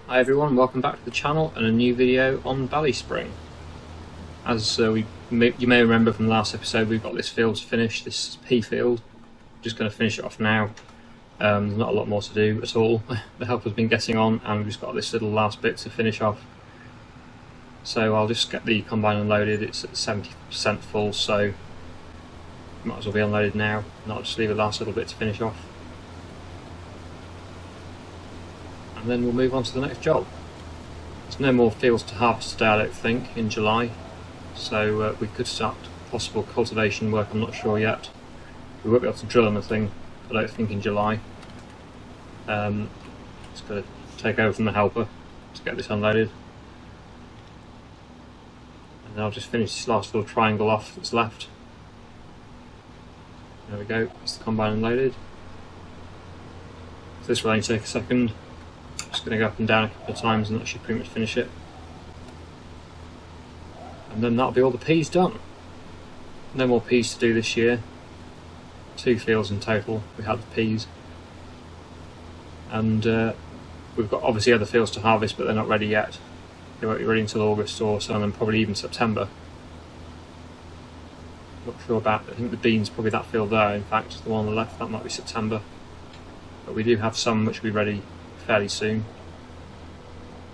Hi everyone, welcome back to the channel and a new video on BallySpring. As you may remember from the last episode, we've got this field to finish, this P field. Just going to finish it off now. There's not a lot more to do at all. The helper's been getting on and we've just got this little last bit to finish off. So I'll just get the combine unloaded. It's at 70% full, so might as well be unloaded now, not just leave the last little bit to finish off. And then we'll move on to the next job. There's no more fields to harvest today, I don't think, in July, so we could start possible cultivation work. I'm not sure yet. We won't be able to drill anything, I don't think, in July. Just got to take over from the helper to get this unloaded, and then I'll just finish this last little triangle off that's left. There we go, that's the combine unloaded. So this will only take a second. Just going to go up and down a couple of times and that should pretty much finish it. And then that'll be all the peas done. No more peas to do this year. 2 fields in total we had with peas. And we've got obviously other fields to harvest, but they're not ready yet. They won't be ready until August or some of them probably even September. Not sure about, I think the beans probably that field there, in fact, the one on the left, that might be September. But we do have some which will be ready fairly soon,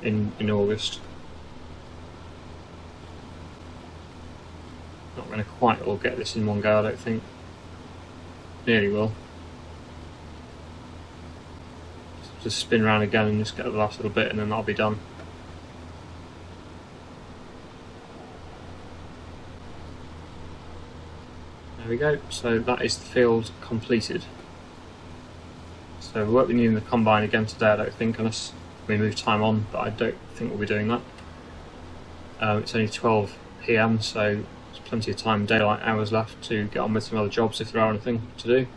in August. Not going to quite all get this in one go, I don't think. Nearly will. Just spin around again and just get the last little bit and then that'll be done. There we go, so that is the field completed. So we won't be needing the combine again today, I don't think, unless we move time on, but I don't think we'll be doing that. It's only 12 PM, so there's plenty of time, daylight hours left to get on with some other jobs if there are anything to do.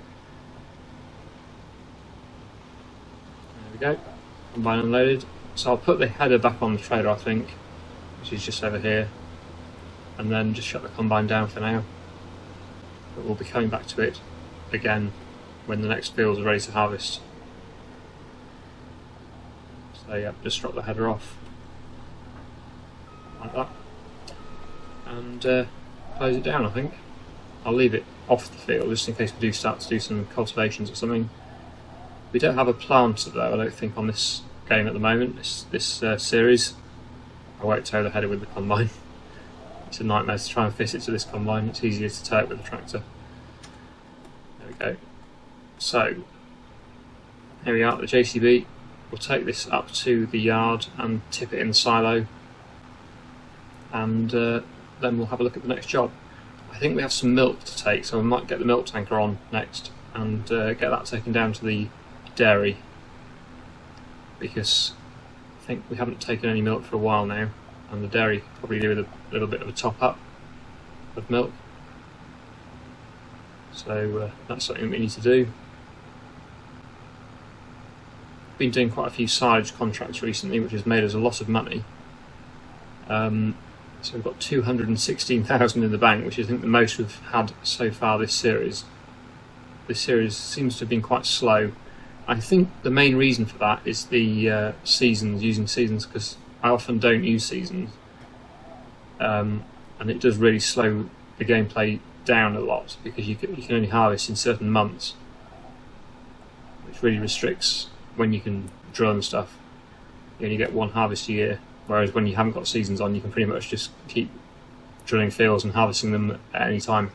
There we go, combine unloaded. So I'll put the header back on the trailer, I think, which is just over here, and then just shut the combine down for now. But we'll be coming back to it again when the next fields are ready to harvest. So yeah, just drop the header off like that and close it down. I think I'll leave it off the field just in case we do start to do some cultivations or something. We don't have a planter though, I don't think, on this game at the moment, this series. I won't tow the header with the combine. It's a nightmare to try and fit it to this combine. It's easier to tow it with the tractor. There we go. So here we are at the JCB. We'll take this up to the yard and tip it in the silo, and then we'll have a look at the next job. I think we have some milk to take, so we might get the milk tanker on next and get that taken down to the dairy, because I think we haven't taken any milk for a while now, and the dairy could probably do with a little bit of a top up of milk. So that's something we need to do. Been doing quite a few silage contracts recently, which has made us a lot of money. So we've got 216,000 in the bank, which is, I think, the most we've had so far this series. This series seems to have been quite slow. I think the main reason for that is the seasons, using seasons, because I often don't use seasons, and it does really slow the gameplay down a lot, because you can only harvest in certain months, which really restricts when you can drill and stuff. You only get one harvest a year, whereas when you haven't got seasons on, you can pretty much just keep drilling fields and harvesting them at any time.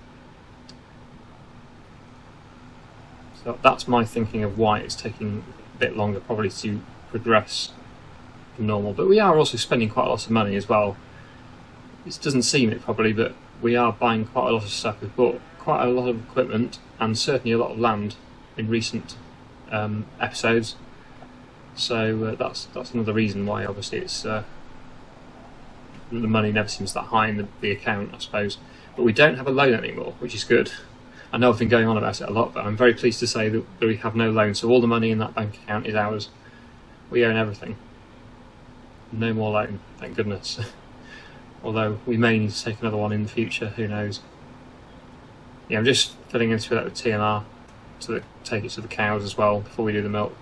So that's my thinking of why it's taking a bit longer probably to progress than normal. But we are also spending quite a lot of money as well. It doesn't seem it probably, but we are buying quite a lot of stuff. We've bought quite a lot of equipment and certainly a lot of land in recent episodes. So that's another reason why, obviously, it's the money never seems that high in the account, I suppose. But we don't have a loan anymore, which is good. I know I've been going on about it a lot, but I'm very pleased to say that we have no loan. So all the money in that bank account is ours. We own everything. No more loan, thank goodness. Although we may need to take another one in the future, who knows. Yeah, I'm just filling into it with TMR to take it to the cows as well before we do the milk,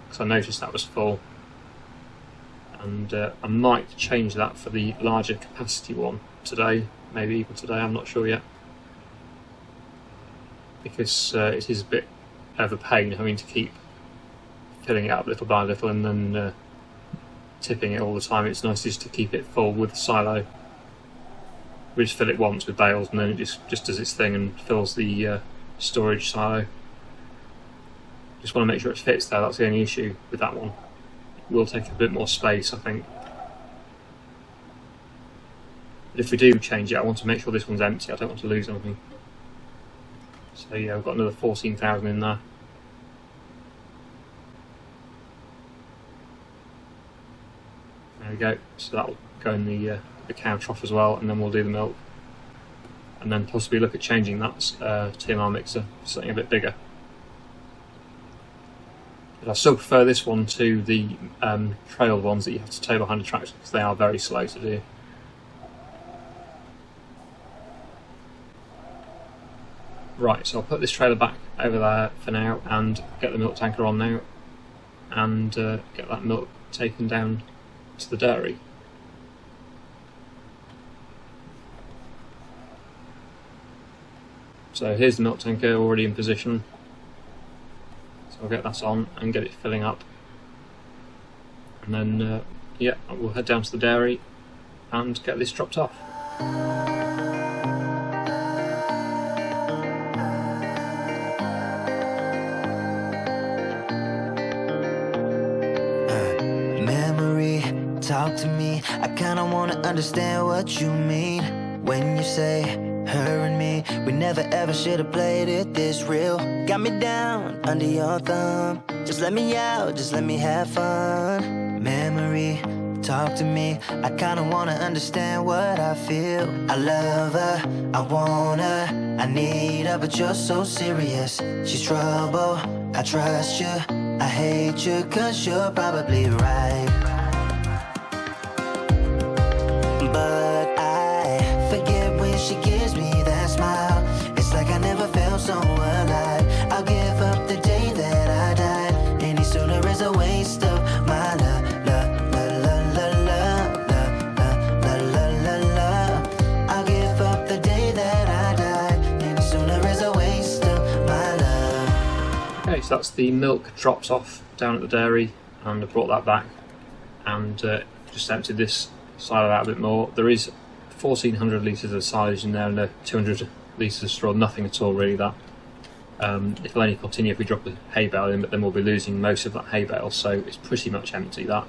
because I noticed that was full. and I might change that for the larger capacity one today, maybe even today, I'm not sure yet, because it is a bit of a pain having to keep filling it up little by little and then tipping it all the time. It's nice just to keep it full with the silo. We just fill it once with bales and then it just does its thing and fills the storage silo. Just want to make sure it fits there, that's the only issue with that one. It will take a bit more space, I think. But if we do change it, I want to make sure this one's empty, I don't want to lose anything. So yeah, we've got another 14,000 in there. There we go, so that'll go in the cow trough as well, and then we'll do the milk. And then possibly look at changing that TMR mixer for something a bit bigger. But I still prefer this one to the trail ones that you have to tow behind a tractor because they are very slow to do. Right, so I'll put this trailer back over there for now and get the milk tanker on now and get that milk taken down to the dairy. So here's the milk tanker already in position. So I'll get that on and get it filling up. And then, yeah, we'll head down to the dairy and get this dropped off. Memory, talk to me. I kinda wanna understand what you mean when you say her and me, we never ever should have played it this real. Got me down under your thumb. Just let me out, just let me have fun. Memory, talk to me. I kinda wanna understand what I feel. I love her, I want her, I need her, but you're so serious. She's trouble, I trust you, I hate you, cause you're probably right. But I forget when she gives me that smile. It's like I never felt so alive. I'll give up the day that I died. Any sooner is a waste of my love. I'll give up the day that I died. Any sooner is a waste of my love. Okay, so that's the milk dropped off down at the dairy, and I brought that back and just emptied this silo out a bit more. There is 1,400 litres of silage in there and 200 litres of straw, nothing at all really that. It'll only continue if we drop the hay bale in, but then we'll be losing most of that hay bale, so it's pretty much empty that.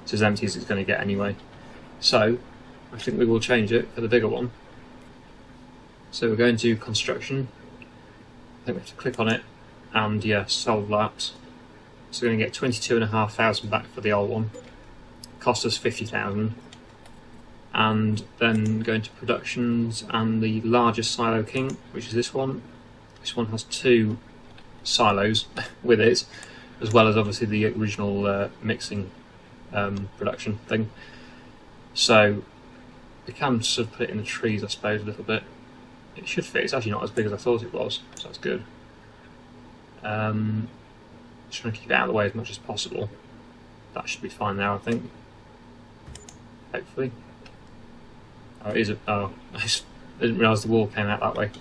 It's as empty as it's going to get anyway. So I think we will change it for the bigger one. So we're going to construction. I think we have to click on it and yeah, solve that. So we're going to get 22,500 back for the old one. Cost us 50,000. And then go into productions and the largest silo king, which is this one. This one has 2 silos with it, as well as obviously the original mixing production thing. So we can sort of put it in the trees, I suppose, a little bit. It should fit. It's actually not as big as I thought it was, so that's good. Just trying to keep it out of the way as much as possible. That should be fine now, I think. Hopefully. Oh, it is a... Oh, I didn't realise the wall came out that way.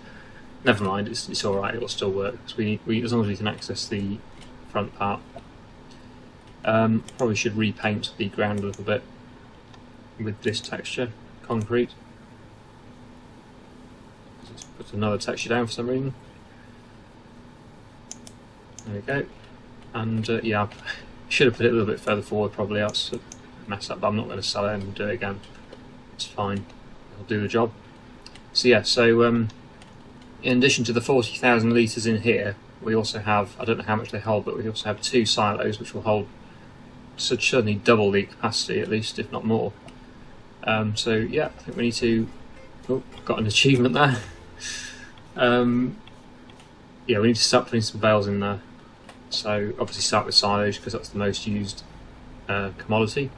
Never mind, it's alright, it'll still work. Because we as long as we can access the front part. Probably should repaint the ground a little bit with this texture, concrete. Just put another texture down for some reason. There we go. And yeah, I should have put it a little bit further forward probably, that's a mess up, but I'm not going to sell it and do it again. It's fine, it'll do the job. So yeah, so in addition to the 40,000 litres in here, we also have, I don't know how much they hold, but we also have 2 silos which will hold certainly double the capacity at least, if not more. So yeah, I think we need to... Oh, got an achievement there. Yeah, we need to start putting some bales in there. So obviously start with silage because that's the most used commodity.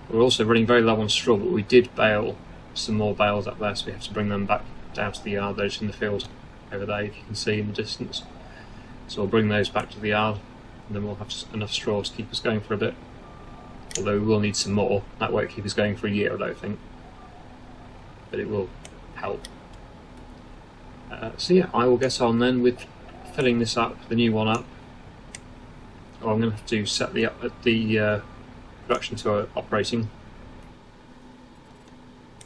We're also running very low on straw, but we did bale some more bales up there, so we have to bring them back down to the yard. They're just in the field over there, if you can see in the distance. So we'll bring those back to the yard, and then we'll have enough straw to keep us going for a bit. although we will need some more. That won't keep us going for a year, I don't think, but it will help. So yeah, I will get on then with filling this up, the new one up. Or I'm going to have to set the production to operating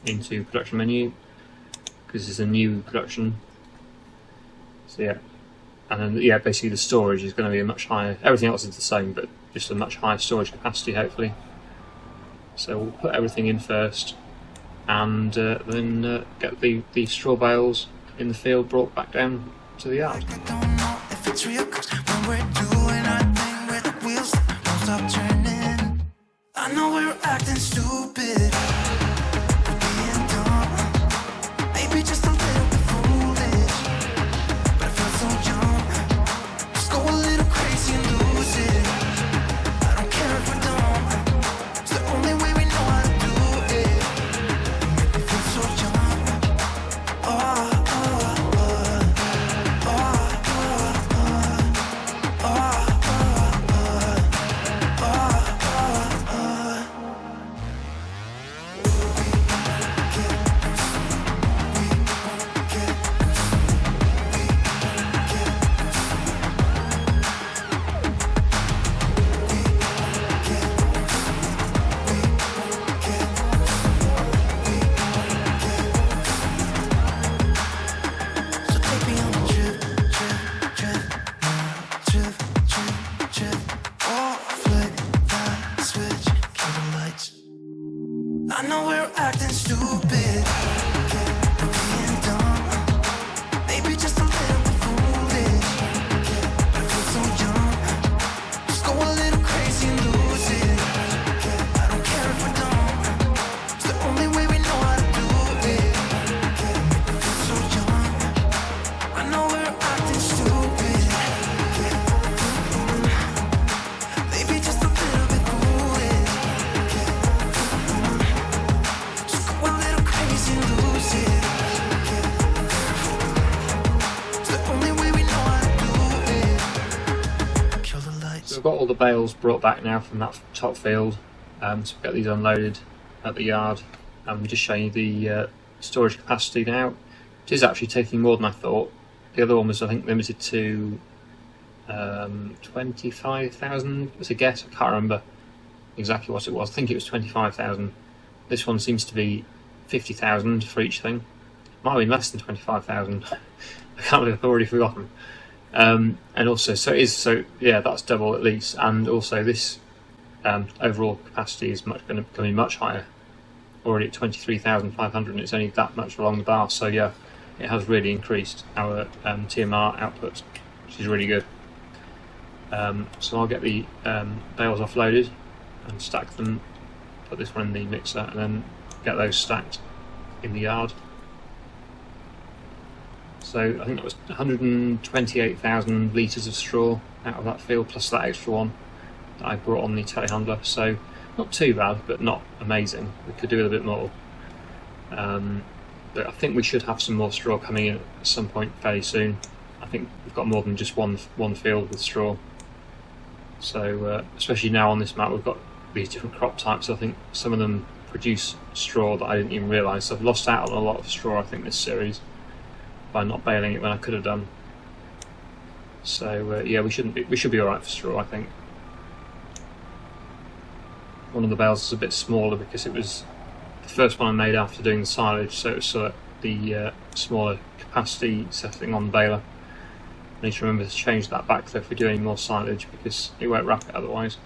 into production menu, because it's a new production. So yeah, and then yeah, basically the storage is going to be a much higher. Everything else is the same, but just a much higher storage capacity, hopefully. So we'll put everything in first, and then get the straw bales in the field brought back down to the yard. I know we're acting stupid, we're being dumb, maybe just a little bit foolish, but I feel so young. Just go a little crazy and lose it. I don't care if we're dumb, it's the only way we know how to do it. You make me feel so young. Oh, I know we're acting stupid, we're being dumb, maybe just a little bit foolish, but I feel so young. Just go a little crazy and lose it. I don't care if we're dumb, it's the only way we know how to do it. Make me feel so young. I know we're acting stupid, maybe just a little bit foolish. So we've got all the bales brought back now from that top field, so we'll get these unloaded at the yard, and we're just showing you the storage capacity now. It is actually taking more than I thought. The other one was, I think, limited to 25,000 was a guess. I can't remember exactly what it was. I think it was 25,000. This one seems to be 50,000 for each thing. Might have been less than 25,000. I can't believe I've already forgotten. And also, so yeah, that's double at least. And also, this overall capacity is going to be much higher. Already at 23,500, and it's only that much along the bar. So yeah, it has really increased our TMR output, which is really good. So I'll get the bales offloaded and stack them. Put this one in the mixer, and then get those stacked in the yard. So I think that was 128,000 litres of straw out of that field, plus that extra one that I brought on the telehandler. So not too bad, but not amazing. We could do with a bit more. But I think we should have some more straw coming in at some point fairly soon. I think we've got more than just one field with straw. So especially now on this map, we've got these different crop types. I think some of them produce straw that I didn't even realise. So I've lost out on a lot of straw, I think, this series by not baling it when I could have done. So yeah, we should be all right for straw, I think. One of the bales is a bit smaller because it was the first one I made after doing the silage, so it's the smaller capacity setting on the baler. I need to remember to change that back though if we do any more silage, because it won't wrap it otherwise.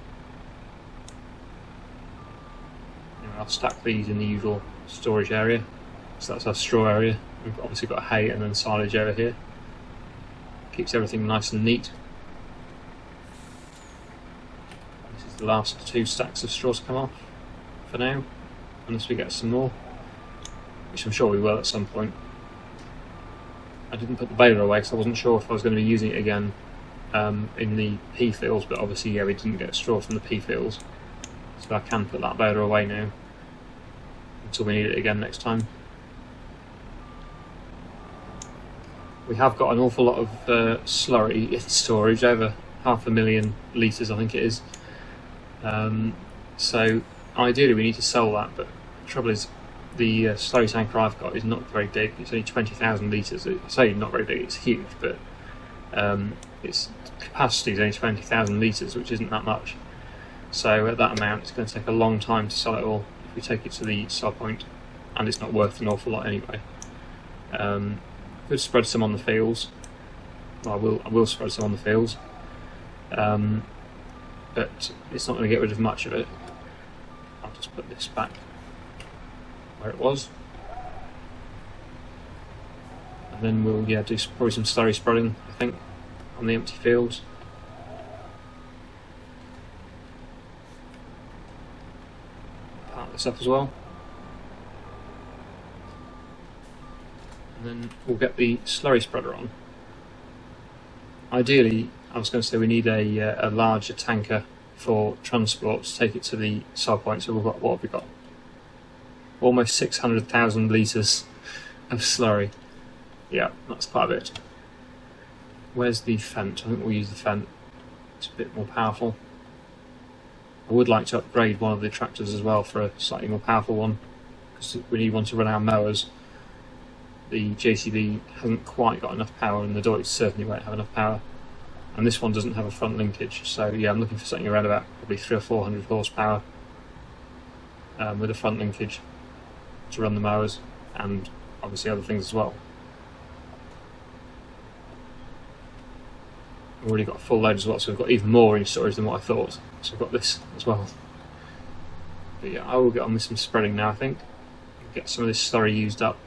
Anyway, I'll stack these in the usual storage area. So that's our straw area. We've obviously got hay and then silage area here. Keeps everything nice and neat. This is the last 2 stacks of straws come off for now, unless we get some more, which I'm sure we will at some point. I didn't put the baler away because I wasn't sure if I was going to be using it again in the pea fields, but obviously yeah, we didn't get straw from the pea fields, so I can put that baler away now until we need it again next time. We have got an awful lot of slurry in storage, over 500,000 litres I think it is. So ideally we need to sell that, but the trouble is the slurry tanker I've got is not very big. It's only 20,000 litres. I say not very big, it's huge, but its capacity is only 20,000 litres, which isn't that much. So at that amount it's going to take a long time to sell it all if we take it to the sell point, and it's not worth an awful lot anyway. Could spread some on the fields. Well, I will spread some on the fields, but it's not going to get rid of much of it. I'll just put this back where it was, and then we'll do probably some slurry spreading, I think, on the empty fields. Part this up as well, and then we'll get the slurry spreader on. Ideally, I was going to say we need a larger tanker for transport to take it to the sell point. So we've got, what have we got? Almost 600,000 litres of slurry. Yeah, that's quite a bit. Where's the Fent? I think we'll use the Fent. It's a bit more powerful. I would like to upgrade one of the tractors as well for a slightly more powerful one, because we need one to run our mowers. The JCB hasn't quite got enough power, and the Deutz certainly won't have enough power. And this one doesn't have a front linkage, so yeah, I'm looking for something around about probably 300 or 400 horsepower with a front linkage to run the mowers, and obviously other things as well. We've already got a full load as well, so we've got even more in storage than what I thought. So we've got this as well. But yeah, I will get on with some spreading now, I think. Get some of this slurry used up.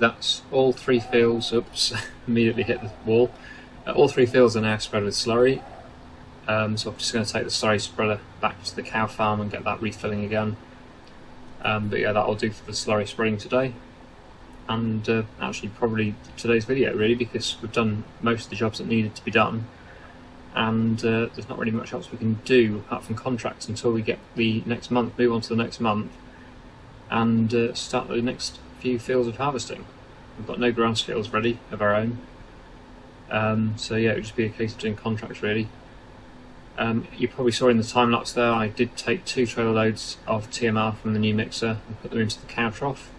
that's all 3 fields. Oops, immediately hit the wall. All 3 fields are now spread with slurry. So I'm just going to take the slurry spreader back to the cow farm and get that refilling again. But yeah, that'll do for the slurry spreading today. And actually probably today's video really, because we've done most of the jobs that needed to be done. And there's not really much else we can do apart from contracts until we get the next month, move on to the next month, and start the next few fields of harvesting. We've got no grass fields ready of our own, so yeah, it would just be a case of doing contracts really. You probably saw in the time lapse there, I did take 2 trailer loads of TMR from the new mixer and put them into the cow trough,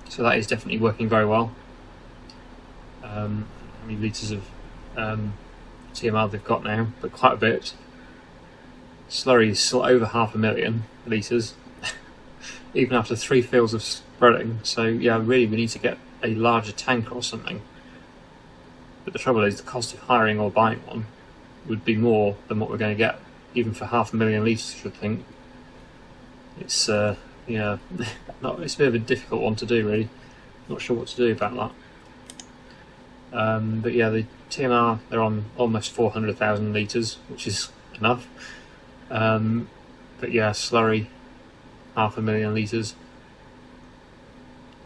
so that is definitely working very well. How many litres of TMR they've got now, but quite a bit. Slurry is still over 500,000 litres, even after 3 fields of spreading. So yeah, really we need to get a larger tanker or something. But the trouble is the cost of hiring or buying one would be more than what we're going to get, even for 500,000 litres, I should think. It's yeah, it's a bit of a difficult one to do really. Not sure what to do about that. But yeah, the TMR, they're on almost 400,000 litres, which is enough. But yeah, slurry, 500,000 litres.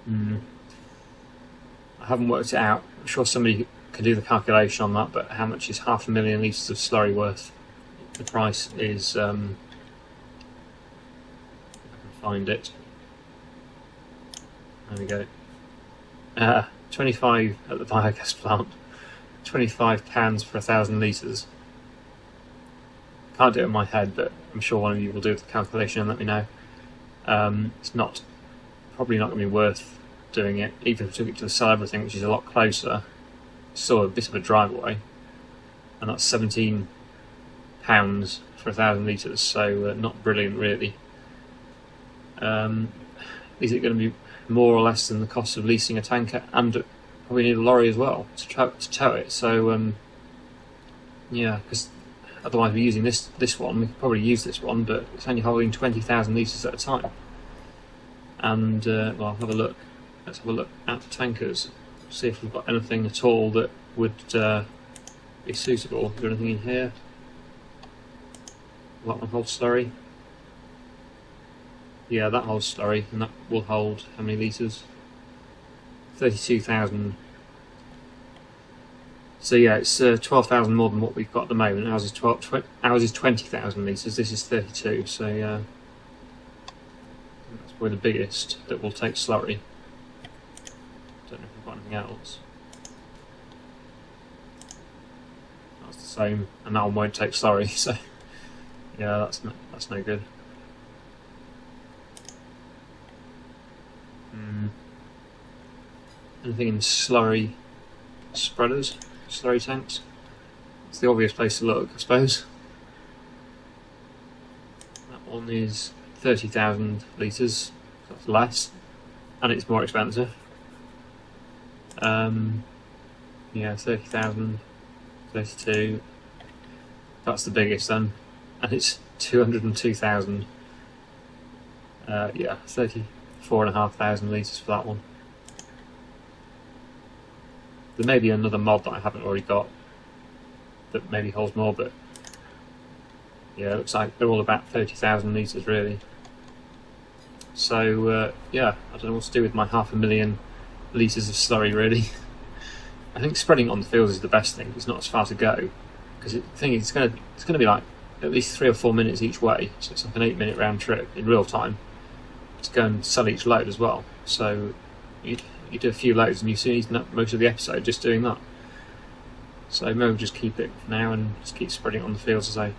I haven't worked it out. I'm sure somebody can do the calculation on that, but how much is 500,000 litres of slurry worth? The price is, if I can find it. There we go. 25 at the biogas plant. £25 for 1,000 litres. Can't do it in my head, but I'm sure one of you will do the calculation and let me know. It's probably not going to be worth doing it, even if I took it to the Sell Everything, which is a lot closer. It's still a bit of a drive away, and that's £17 for 1,000 litres, so not brilliant really. Is it going to be more or less than the cost of leasing a tanker, and probably need a lorry as well to tow it? So yeah, because otherwise we're using this one. We could probably use this one, but it's only holding 20,000 litres at a time. And well, have a look. Let's have a look at the tankers, see if we've got anything at all that would be suitable. Is there anything in here? That one holds slurry. Yeah, that holds slurry, and that will hold how many litres? 32,000. So yeah, it's 12,000 more than what we've got at the moment. Ours is 20,000 litres. This is 32. So yeah, that's probably the biggest that will take slurry. Don't know if we've got anything else. That's the same, and that one won't take slurry. So yeah, that's no good. Anything in slurry spreaders, slurry tanks? It's the obvious place to look, I suppose. That one is 30,000 litres, that's less, and it's more expensive. Yeah, 30,000, 32. That's the biggest then, and it's 202,000. Yeah, 34,500 litres for that one. There may be another mod that I haven't already got that maybe holds more, but yeah, it looks like they're all about 30,000 litres really. So yeah, I don't know what to do with my 500,000 litres of slurry really. I think spreading it on the fields is the best thing. It's not as far to go, because the thing is, it's going to be like at least 3 or 4 minutes each way, so it's like an 8-minute round trip in real time to go and sell each load as well. So you do a few loads and you soon eaten up most of the episode just doing that. So maybe we'll just keep it for now and just keep spreading it on the fields as I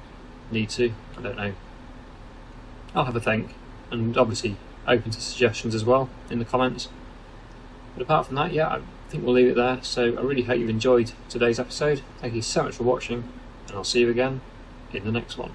need to. I don't know. I'll have a think, and obviously open to suggestions as well in the comments. But apart from that, yeah, I think we'll leave it there. So I really hope you've enjoyed today's episode. Thank you so much for watching, and I'll see you again in the next one.